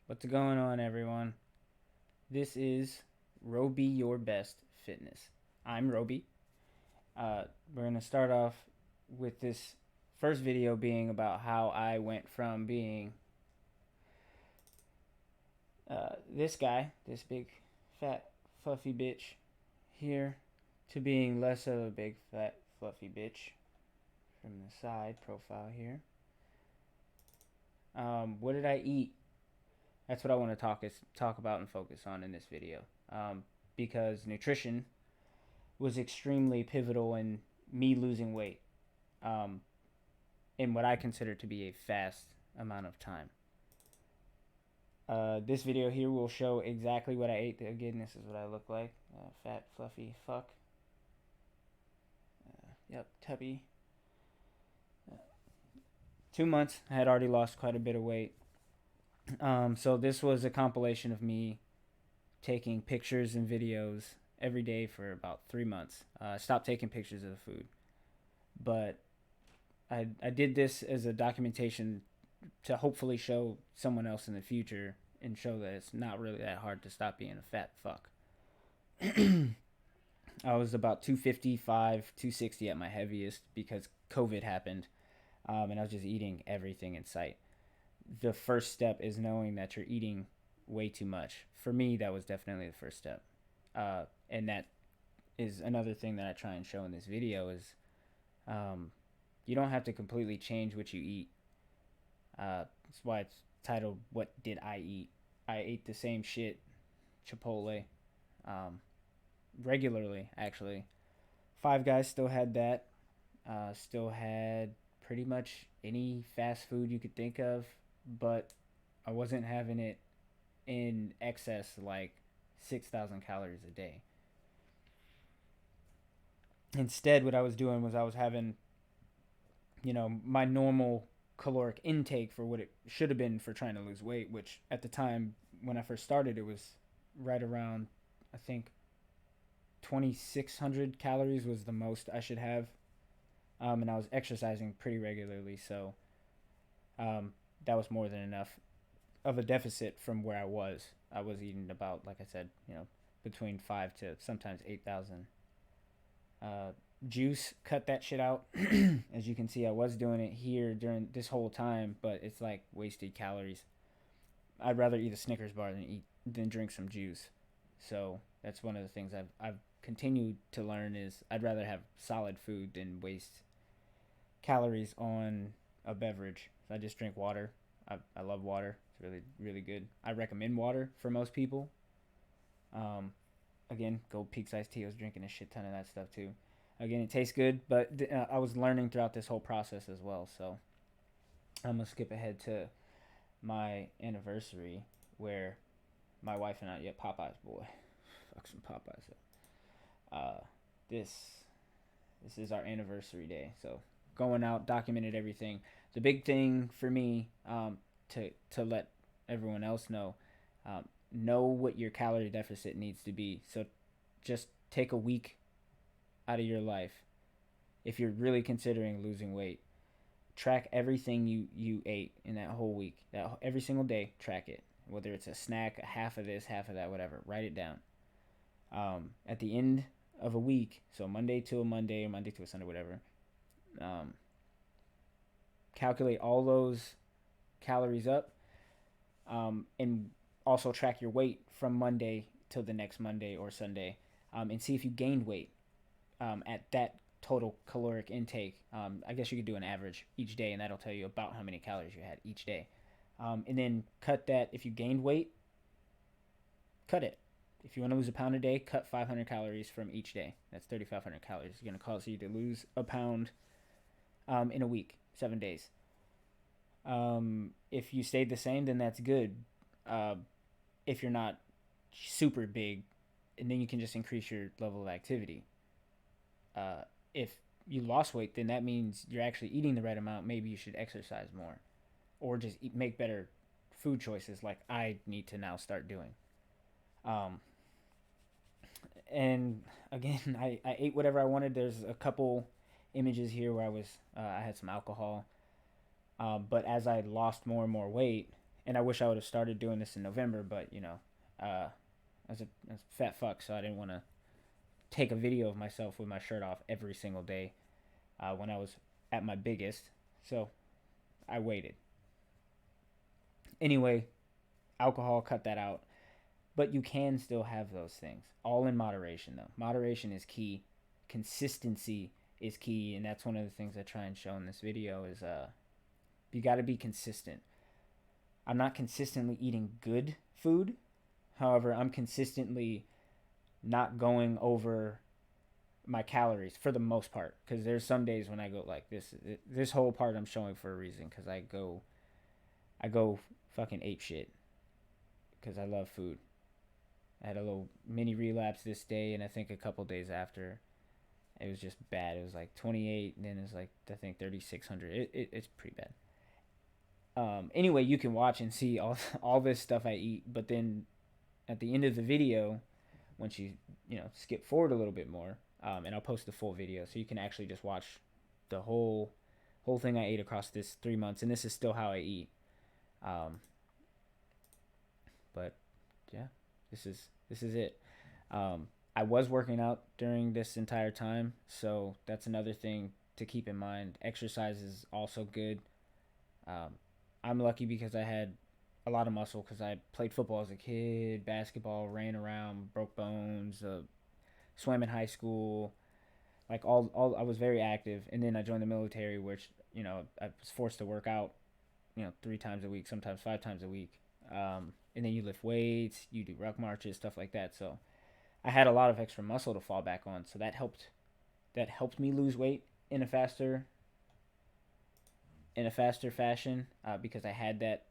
What's going on, everyone? This is Roby Your Best Fitness. I'm Roby. We're going to start off with this first video being about how I went from being this guy, this big, fat, fluffy bitch here, to being less of a big, fat, fluffy bitch from the side profile here. What did I eat? That's what I want to talk about and focus on in this video, because nutrition was extremely pivotal in me losing weight, um, in what I consider to be a fast amount of time. This video here will show exactly what I ate. Again, this is what I look like. Fat, fluffy fuck. Yep, tubby. 2 months, I had already lost quite a bit of weight. So this was a compilation of me taking pictures and videos every day for about 3 months. I stopped taking pictures of the food, but I did this as a documentation to hopefully show someone else in the future and show that it's not really that hard to stop being a fat fuck. I was about 255, 260 at my heaviest because COVID happened, and I was just eating everything in sight. The first step is knowing that you're eating way too much. For me, that was definitely the first step. And that is another thing that I try and show in this video is you don't have to completely change what you eat. That's why it's titled "What Did I Eat?" I ate the same shit, Chipotle, um, regularly actually. Five Guys still had that. Still had pretty much any fast food you could think of, but I wasn't having it in excess like 6,000 calories a day. Instead, what I was doing was I was having, my normal caloric intake for what it should have been for trying to lose weight, which at the time when I first started, it was right around, I think, 2,600 calories was the most I should have. And I was exercising pretty regularly, so that was more than enough of a deficit from where I was. I was eating about, like I said, between 5 to sometimes 8,000. Uh, Juice, cut that shit out. As you can see, I was doing it here during this whole time, but it's like wasted calories. I'd rather eat a Snickers bar than drink some juice. So that's one of the things I've continued to learn is I'd rather have solid food than waste calories on a beverage. So I just drink water. I love water. It's really, really good. I recommend water for most people. Um, Again, Gold Peaks iced tea. I was drinking a shit ton of that stuff too. Again, it tastes good, but I was learning throughout this whole process as well. So I'm gonna skip ahead to my anniversary where my wife and I, yeah, Popeyes boy, fuck some Popeyes. Uh, this this is our anniversary day, so going out, documented everything. The big thing for me, to let everyone else know what your calorie deficit needs to be. So just take a week out of your life if you're really considering losing weight. Track everything you ate in that whole week. Every single day, track it. Whether it's a snack, a half of this, half of that, whatever. Write it down. At the end of a week, so Monday to a Monday, or Monday to a Sunday, whatever. Um, Calculate all those calories up, and also track your weight from Monday till the next Monday or Sunday, and see if you gained weight at that total caloric intake. I guess you could do an average each day, and that'll tell you about how many calories you had each day. And then cut that. If you gained weight, cut it. If you want to lose a pound a day, cut 500 calories from each day. That's 3,500 calories. It's going to cause you to lose a pound in a week, 7 days. If you stayed the same, then that's good. If you're not super big, and then you can just increase your level of activity. If you lost weight, then that means you're actually eating the right amount. Maybe you should exercise more, or just make better food choices, like I need to now start doing. Um, and again, I ate whatever I wanted. There's a couple images here where I had some alcohol, but as I lost more and more weight, And I wish I would have started doing this in November, but I was a fat fuck, so I didn't want to take a video of myself with my shirt off every single day when I was at my biggest. So I waited. Anyway, alcohol, cut that out. But you can still have those things, all in moderation, though. Moderation is key. Consistency is key, and that's one of the things I try and show in this video is you got to be consistent. I'm not consistently eating good food. However, I'm consistently not going over my calories for the most part, because there's some days when I go like this whole part I'm showing for a reason, because I go fucking ape shit because I love food. I had a little mini relapse this day, and I think a couple days after, it was just bad. It was like 28, and then it's like I think 3,600. It's pretty bad. Anyway, you can watch and see all this stuff I eat, but then at the end of the video, once you skip forward a little bit more, and I'll post the full video so you can actually just watch the whole thing I ate across this 3 months, and this is still how I eat. But yeah, this is it. I was working out during this entire time, so that's another thing to keep in mind. Exercise is also good. I'm lucky because I had a lot of muscle because I played football as a kid, basketball, ran around, broke bones, swam in high school. Like all I was very active, and then I joined the military, which I was forced to work out, 3 times a week, sometimes 5 times a week. And then you lift weights, you do ruck marches, stuff like that. So I had a lot of extra muscle to fall back on, so that helped. That helped me lose weight in a faster fashion because I had that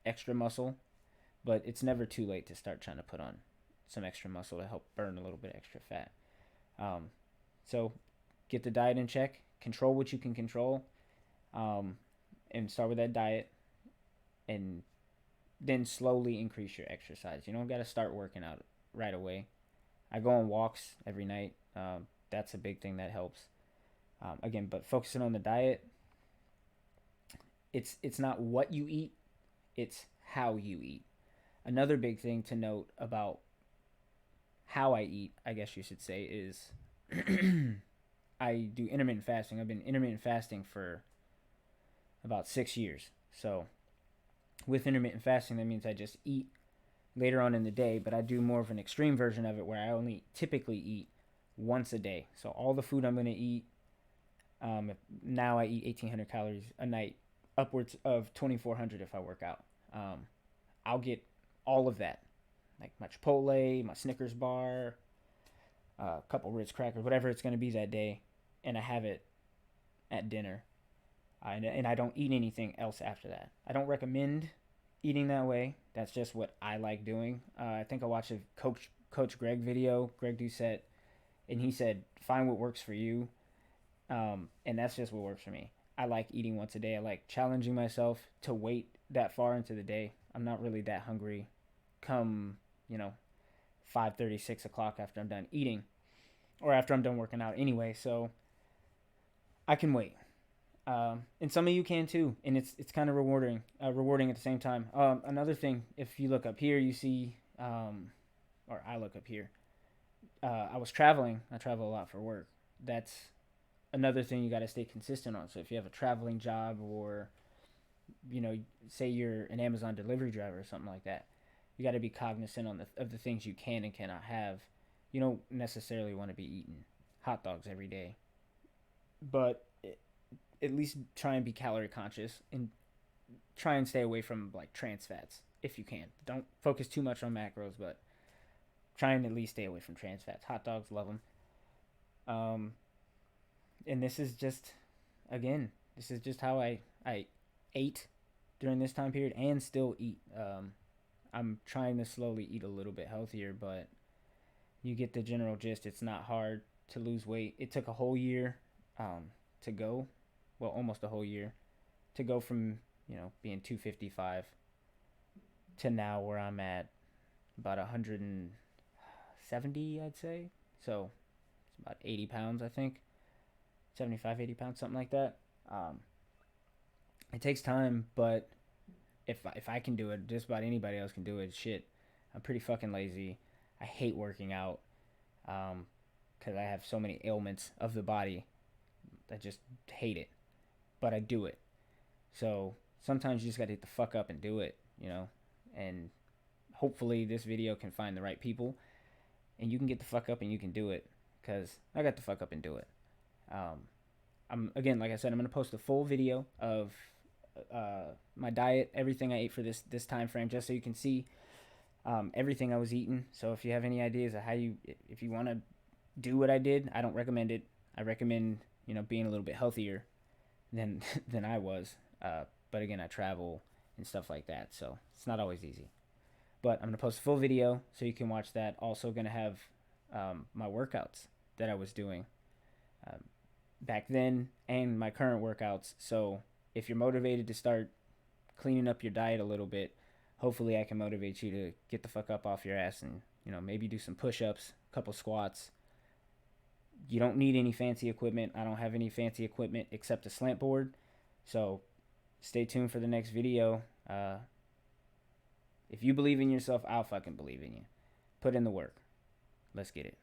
extra muscle. But it's never too late to start trying to put on some extra muscle to help burn a little bit extra fat. So get the diet in check, control what you can control, and start with that diet, and then slowly increase your exercise. You don't got to start working out right away. I go on walks every night. That's a big thing that helps. Again, but focusing on the diet, it's not what you eat, it's how you eat. Another big thing to note about how I eat, I guess you should say, is I do intermittent fasting. I've been intermittent fasting for about 6 years. So with intermittent fasting, that means I just eat later on in the day, but I do more of an extreme version of it where I only typically eat once a day. So all the food I'm going to eat, now I eat 1,800 calories a night, upwards of 2,400 if I work out. I'll get all of that, like my Chipotle, my Snickers bar, a couple Ritz crackers, whatever it's going to be that day, and I have it at dinner. And I don't eat anything else after that. I don't recommend eating that way. That's just what I like doing. I think I watched a Coach Greg video, Greg Doucette, and he said, find what works for you. And that's just what works for me. I like eating once a day. I like challenging myself to wait that far into the day. I'm not really that hungry come, 5:30, 6 o'clock after I'm done eating, or after I'm done working out anyway. So I can wait. And some of you can too, and it's kind of rewarding at the same time. Another thing, if you look up here, you see, or I look up here, I was traveling. I travel a lot for work. That's another thing you got to stay consistent on. So if you have a traveling job, or say you're an Amazon delivery driver or something like that, you got to be cognizant of the things you can and cannot have. You don't necessarily want to be eating hot dogs every day, but at least try and be calorie conscious and try and stay away from like trans fats if you can. Don't focus too much on macros, but try and at least stay away from trans fats. Hot dogs, love them. And this is just how I ate during this time period and still eat. I'm trying to slowly eat a little bit healthier, but you get the general gist. It's not hard to lose weight. It took a whole year to go. Well, almost a whole year to go from, being 255 to now where I'm at about 170, I'd say. So it's about 80 pounds, I think. 75, 80 pounds, something like that. It takes time, but if I can do it, just about anybody else can do it. Shit, I'm pretty fucking lazy. I hate working out, because I have so many ailments of the body. I just hate it, but I do it. So sometimes you just gotta hit the fuck up and do it, you know. And hopefully this video can find the right people, and you can get the fuck up and you can do it. Cause I got the fuck up and do it. Um, I'm again, like I said, I'm gonna post a full video of my diet, everything I ate for this time frame, just so you can see everything I was eating. So if you have any ideas of how you, if you want to do what I did, I don't recommend it. I recommend being a little bit healthier than than I was. But again, I travel and stuff like that, so it's not always easy. But I'm gonna post a full video so you can watch that. Also gonna have my workouts that I was doing um, back then and my current workouts. So if you're motivated to start cleaning up your diet a little bit, hopefully I can motivate you to get the fuck up off your ass and maybe do some push-ups, a couple squats. You don't need any fancy equipment. I don't have any fancy equipment except a slant board. So stay tuned for the next video. If you believe in yourself, I'll fucking believe in you. Put in the work. Let's get it.